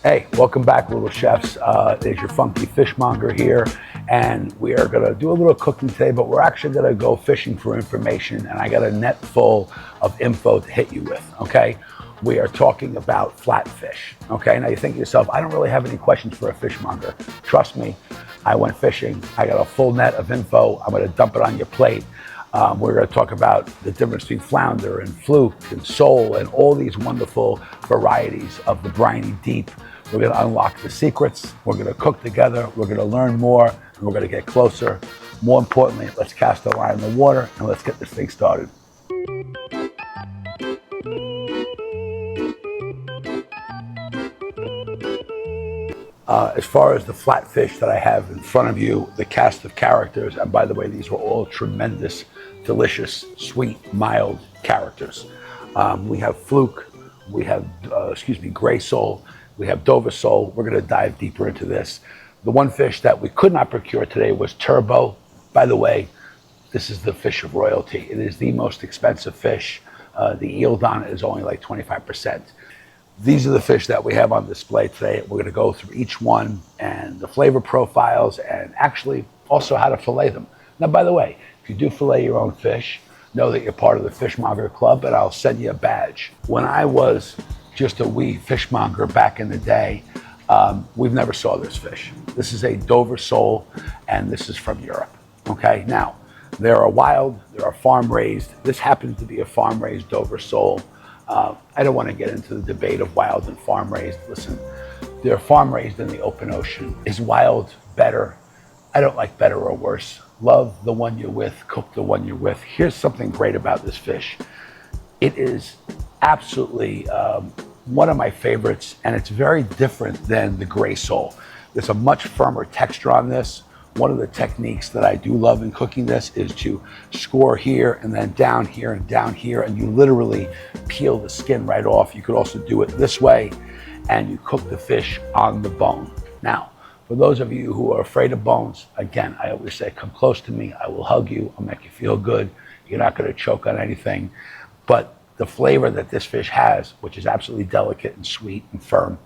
Hey, welcome back, little chefs. There's your funky fishmonger here, and we are gonna do a little cooking today, but we're actually gonna go fishing for information, and I got a net full of info to hit you with, okay? We are talking about flatfish, okay? Now you think to yourself, I don't really have any questions for a fishmonger. Trust me, I went fishing, I got a full net of info, I'm gonna dump it on your plate. We're going to talk about the difference between flounder and fluke and sole and all these wonderful varieties of the briny deep. We're going to unlock the secrets. We're going to cook together. We're going to learn more, and we're going to get closer. More importantly, let's cast a line in the water and let's get this thing started. As far as the flatfish that I have in front of you, the cast of characters, and by the way, these were all tremendous, delicious, sweet, mild characters. We have fluke, we have, gray sole, we have Dover sole. We're gonna dive deeper into this. The one fish that we could not procure today was turbo. By the way, this is the fish of royalty. It is the most expensive fish. The yield on it is only like 25%. These are the fish that we have on display today. We're gonna go through each one and the flavor profiles and actually also how to fillet them. Now, by the way, if you do fillet your own fish, know that you're part of the Fishmonger Club and I'll send you a badge. When I was just a wee fishmonger back in the day, we've never saw this fish. This is a Dover sole and this is from Europe, okay? Now, there are wild, there are farm raised. This happens to be a farm raised Dover sole. I don't want to get into the debate of wild and farm raised. Listen, they're farm raised in the open ocean. Is wild better? I don't like better or worse. Love the one you're with, cook the one you're with. Here's something great about this fish. It is absolutely one of my favorites, and it's very different than the gray sole. There's a much firmer texture on this. One of the techniques that I do love in cooking this is to score here and then down here and down here, and you literally peel the skin right off. You could also do it this way, and you cook the fish on the bone. Now, for those of you who are afraid of bones, again, I always say, come close to me, I will hug you, I'll make you feel good. You're not gonna choke on anything. But the flavor that this fish has, which is absolutely delicate and sweet and firm,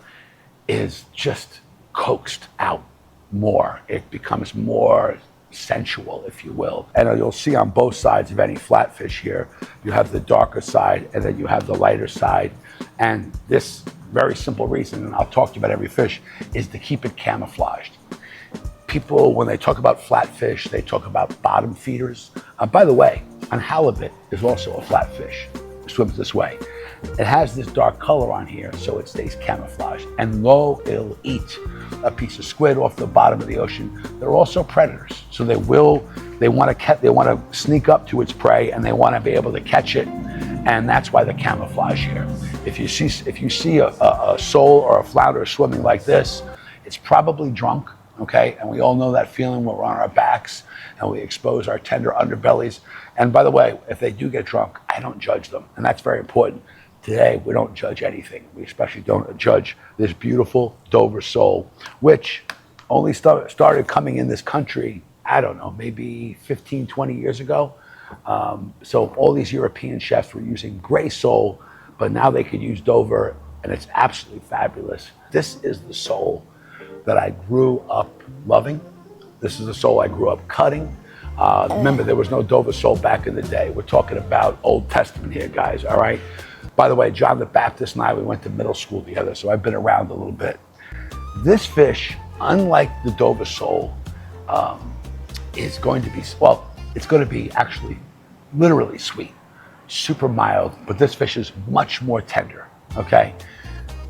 is just coaxed out more. It becomes more sensual, if you will. And you'll see on both sides of any flatfish here, you have the darker side and then you have the lighter side. And this very simple reason, and I'll talk to you about every fish, is to keep it camouflaged. People, when they talk about flatfish, they talk about bottom feeders. By the way, on halibut is also a flatfish. It swims this way. It has this dark color on here, so it stays camouflaged. And though it'll eat a piece of squid off the bottom of the ocean, they're also predators. So they want to sneak up to its prey, and they want to be able to catch it. And that's why the camouflage here. If you see a sole or a flounder swimming like this, it's probably drunk, okay? And we all know that feeling when we're on our backs and we expose our tender underbellies. And by the way, if they do get drunk, I don't judge them, and that's very important. Today, we don't judge anything. We especially don't judge this beautiful Dover sole, which only started coming in this country, I don't know, maybe 15, 20 years ago. So all these European chefs were using gray sole, but now they could use Dover, and it's absolutely fabulous. This is the sole that I grew up loving. This is the sole I grew up cutting. Remember, there was no Dover sole back in the day. We're talking about Old Testament here, guys, all right? By the way, John the Baptist and I, we went to middle school together, so I've been around a little bit. This fish, unlike the Dover sole, is going to be, well, it's going to be actually literally sweet, super mild, but this fish is much more tender, okay?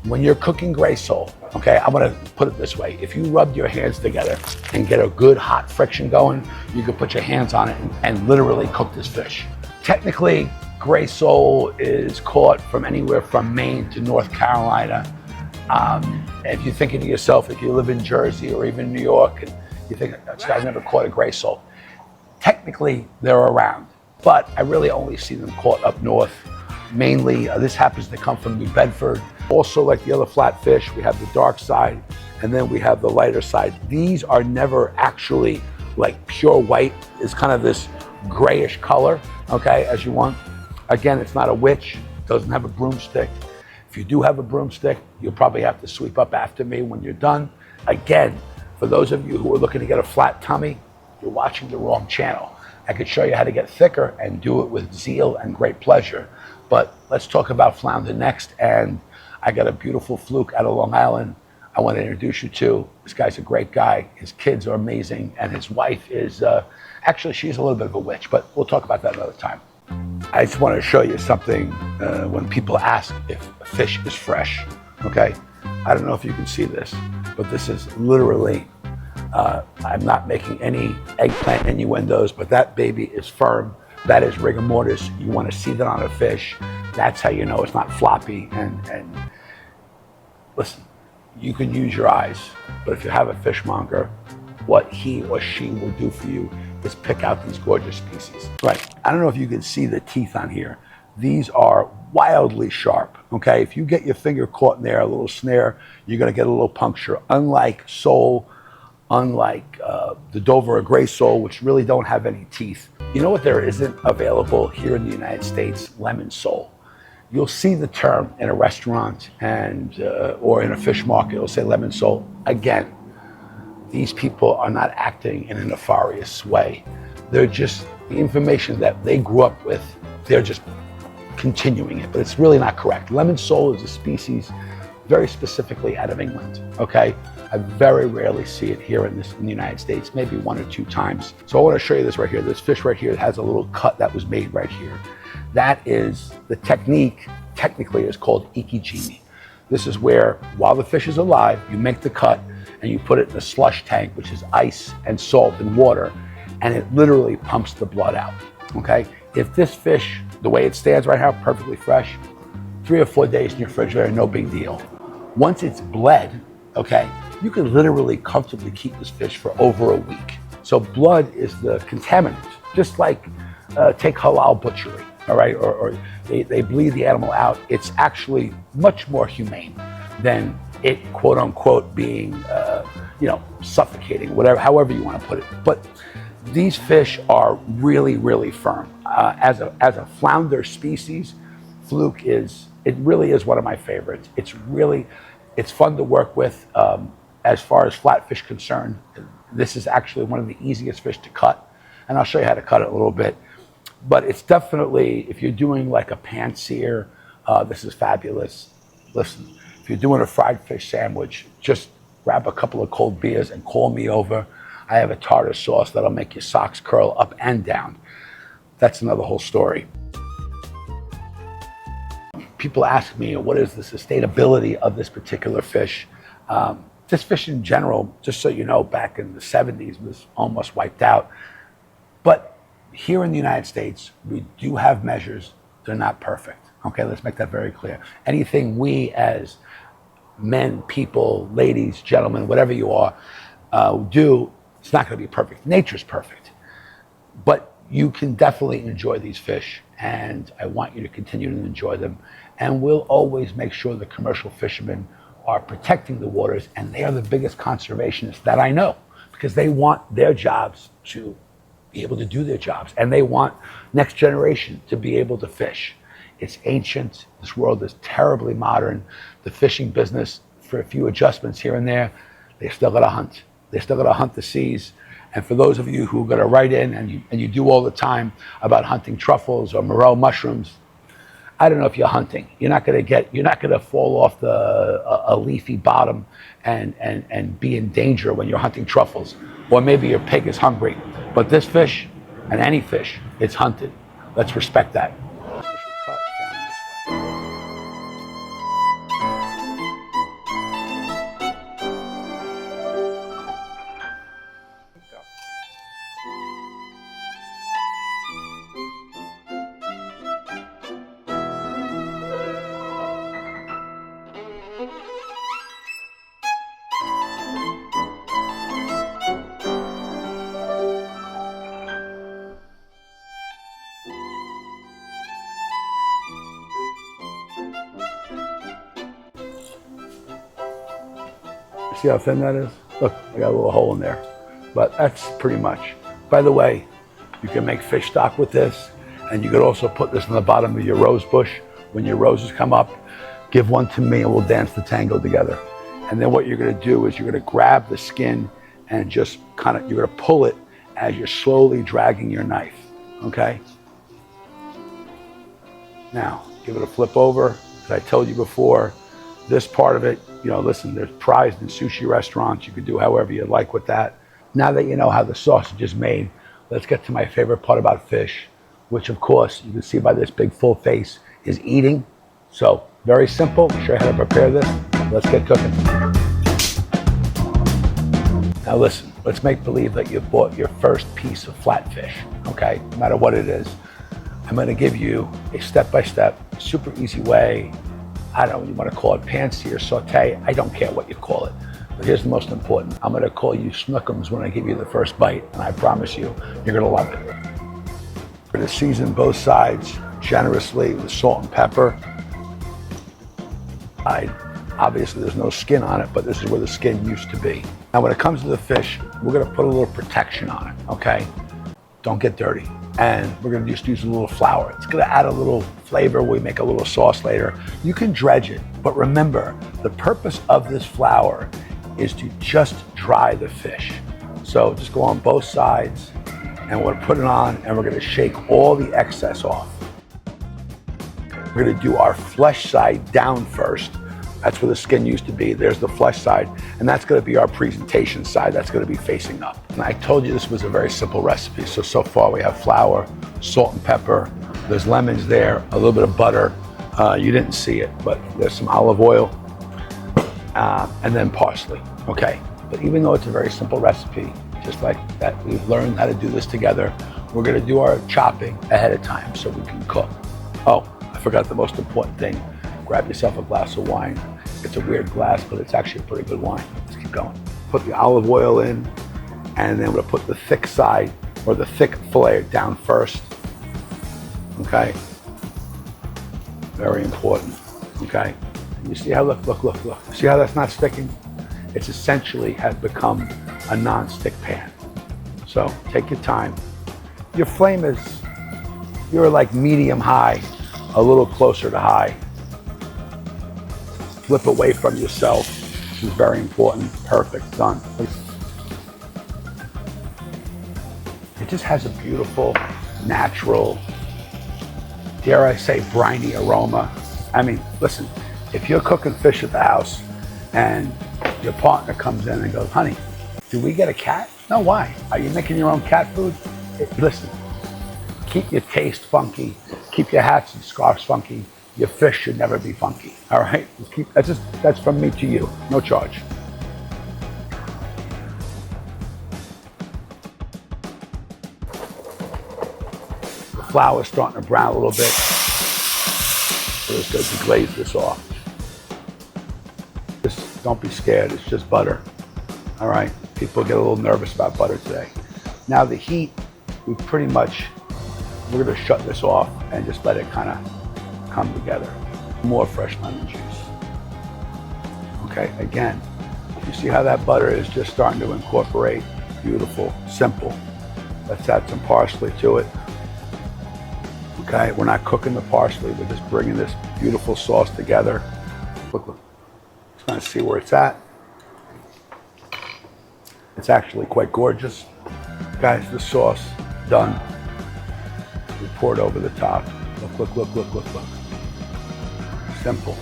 When you're cooking gray sole, okay, I'm gonna put it this way. If you rubbed your hands together and get a good hot friction going, you could put your hands on it and literally cook this fish. Technically, gray sole is caught from anywhere from Maine to North Carolina. If you're thinking to yourself, if you live in Jersey or even New York, and you think, this guy's never caught a gray sole, technically they're around, but I really only see them caught up north. Mainly, this happens to come from New Bedford. Also, like the other flatfish, we have the dark side, and then we have the lighter side. These are never actually like pure white. It's kind of this grayish color, okay, as you want. Again, it's not a witch, doesn't have a broomstick. If you do have a broomstick, you'll probably have to sweep up after me when you're done. Again, for those of you who are looking to get a flat tummy, you're watching the wrong channel. I could show you how to get thicker and do it with zeal and great pleasure. But let's talk about flounder next. And I got a beautiful Fluke out of Long Island I want to introduce you to. This guy's a great guy. His kids are amazing. And his wife is, actually, she's a little bit of a witch, but we'll talk about that another time. I just want to show you something when people ask if a fish is fresh, okay? I don't know if you can see this, but this is literally, I'm not making any eggplant innuendos, but that baby is firm. That is rigor mortis. You want to see that on a fish. That's how you know it's not floppy. And listen, you can use your eyes, but if you have a fishmonger, what he or she will do for you is pick out these gorgeous species. Right, I don't know if you can see the teeth on here. These are wildly sharp, okay? If you get your finger caught in there, a little snare, you're gonna get a little puncture. Unlike sole, unlike the Dover or gray sole, which really don't have any teeth. You know what there isn't available here in the United States? Lemon sole. You'll see the term in a restaurant and or in a fish market, it'll say lemon sole. Again, these people are not acting in a nefarious way. They're just, the information that they grew up with, they're just continuing it, but it's really not correct. Lemon sole is a species very specifically out of England, okay? I very rarely see it here in the United States, maybe 1 or 2 times. So I want to show you this right here. This fish right here has a little cut that was made right here. That is, the technique technically is called ikijimi. This is where, while the fish is alive, you make the cut and you put it in a slush tank, which is ice and salt and water, and it literally pumps the blood out, okay? If this fish, the way it stands right now, perfectly fresh, 3 or 4 days in your refrigerator, no big deal. Once it's bled, okay, you can literally comfortably keep this fish for over a week. So blood is the contaminant, just like take halal butchery, all right, or they bleed the animal out. It's actually much more humane than it, quote unquote, being, suffocating, whatever, however you want to put it. But these fish are really, really firm. As a flounder species, Fluke it really is one of my favorites. It's fun to work with. As far as flatfish concerned, this is actually one of the easiest fish to cut, and I'll show you how to cut it a little bit. But it's definitely, if you're doing like a pan sear, this is fabulous. Listen, if you're doing a fried fish sandwich, just grab a couple of cold beers and call me over. I have a tartar sauce that'll make your socks curl up and down. That's another whole story. People ask me, what is the sustainability of this particular fish? This fish in general, just so you know, back in the 70s was almost wiped out. But here in the United States, we do have measures. They're not perfect. Okay, let's make that very clear. Anything we as men, people, ladies, gentlemen, whatever you are, do, it's not going to be perfect. Nature's perfect. But you can definitely enjoy these fish, and I want you to continue to enjoy them. And we'll always make sure the commercial fishermen are protecting the waters, and they are the biggest conservationists that I know, because they want their jobs to be able to do their jobs, and they want next generation to be able to fish. It's ancient. This world is terribly modern. The fishing business, for a few adjustments here and there, they still got to hunt. They still got to hunt the seas. And for those of you who are going to write in and you do all the time about hunting truffles or morel mushrooms, I don't know if you're hunting. You're not going to fall off a leafy bottom and be in danger when you're hunting truffles. Or maybe your pig is hungry. But this fish, and any fish, it's hunted. Let's respect that. See how thin that is? Look, I got a little hole in there. But that's pretty much. By the way, you can make fish stock with this, and you could also put this in the bottom of your rose bush when your roses come up. Give one to me and we'll dance the tango together. And then what you're gonna do is you're gonna grab the skin and just you're gonna pull it as you're slowly dragging your knife, okay? Now, give it a flip over. As I told you before, this part of it, listen, there's prized in sushi restaurants. You can do however you like with that. Now that you know how the sausage is made, let's get to my favorite part about fish, which of course, you can see by this big full face, is eating. So, very simple. I'll show you how to prepare this. Let's get cooking. Now listen, let's make believe that you bought your first piece of flatfish, okay? No matter what it is. I'm gonna give you a step-by-step, super easy way. I don't know, you wanna call it pancy or saute, I don't care what you call it. But here's the most important. I'm gonna call you snookums when I give you the first bite, and I promise you, you're gonna love it. We're gonna season both sides generously with salt and pepper. Obviously, there's no skin on it, but this is where the skin used to be. Now, when it comes to the fish, we're gonna put a little protection on it, okay? Don't get dirty. And we're gonna just use a little flour. It's gonna add a little flavor. We make a little sauce later. You can dredge it, but remember, the purpose of this flour is to just dry the fish. So just go on both sides, and we're gonna put it on, and we're gonna shake all the excess off. We're gonna do our flesh side down first. That's where the skin used to be. There's the flesh side, and that's gonna be our presentation side. That's gonna be facing up. And I told you this was a very simple recipe. So far we have flour, salt and pepper, there's lemons there, a little bit of butter. You didn't see it, but there's some olive oil, and then parsley, okay? But even though it's a very simple recipe, just like that, we've learned how to do this together. We're gonna do our chopping ahead of time so we can cook. Oh, I forgot the most important thing. Grab yourself a glass of wine. It's a weird glass, but it's actually a pretty good wine. Let's keep going. Put the olive oil in, and then we'll put the thick side, or the thick fillet down first. Okay? Very important, okay? You see how, look. See how that's not sticking? It's essentially has become a non-stick pan. So take your time. Your flame is, you're like medium high, a little closer to high. Flip away from yourself, which is very important. Perfect, done. It just has a beautiful, natural, dare I say, briny aroma. I mean, listen, if you're cooking fish at the house and your partner comes in and goes, honey, do we get a cat? No, why? Are you making your own cat food? Listen, keep your taste funky, keep your hats and scarves funky. Your fish should never be funky, all right? That's from me to you, no charge. The flour's starting to brown a little bit. So it's going to deglaze this off. Just don't be scared, it's just butter, all right? People get a little nervous about butter today. Now the heat, we're gonna shut this off and just let it kind of come together. More fresh lemon juice. Okay, again, you see how that butter is just starting to incorporate. Beautiful, simple. Let's add some parsley to it. Okay, we're not cooking the parsley, we're just bringing this beautiful sauce together. Look. Just gonna see where it's at. It's actually quite gorgeous. Guys, the sauce, done. We pour it over the top. Look. Simple.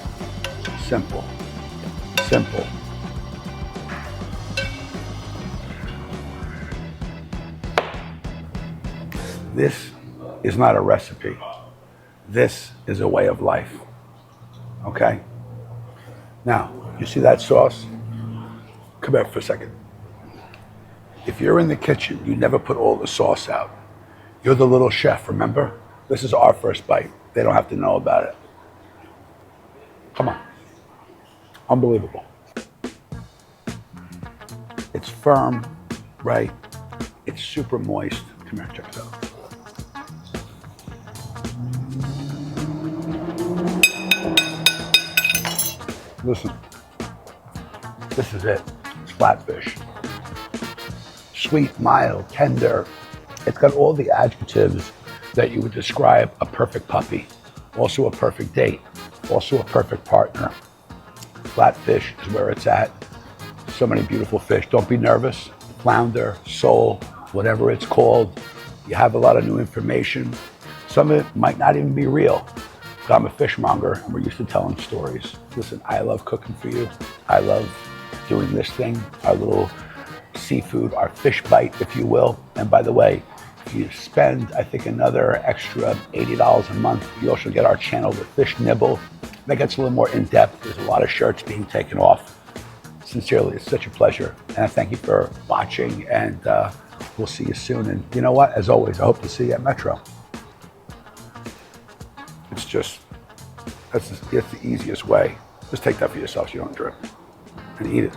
This is not a recipe. This is a way of life, okay? Now, you see that sauce? Come here for a second. If you're in the kitchen, you never put all the sauce out. You're the little chef, remember? This is our first bite. They don't have to know about it. Come on. Unbelievable. It's firm, right? It's super moist. Come here, check it out. Listen, this is it. It's flatfish. Sweet, mild, tender. It's got all the adjectives that you would describe a perfect puppy. Also a perfect date. also a perfect partner. Flatfish is where it's at. So many beautiful fish. Don't be nervous. Flounder, sole, whatever it's called. You have a lot of new information. Some of it might not even be real. But I'm a fishmonger and we're used to telling stories. Listen, I love cooking for you. I love doing this thing, our little seafood, our fish bite, if you will. And by the way, if you spend, I think, another extra $80 a month, you also get our channel, The Fish Nibble. That gets a little more in-depth. There's a lot of shirts being taken off. Sincerely, it's such a pleasure. And I thank you for watching, and we'll see you soon. And you know what? As always, I hope to see you at Metro. It's just, that's the easiest way. Just take that for yourself so you don't drip. And eat it.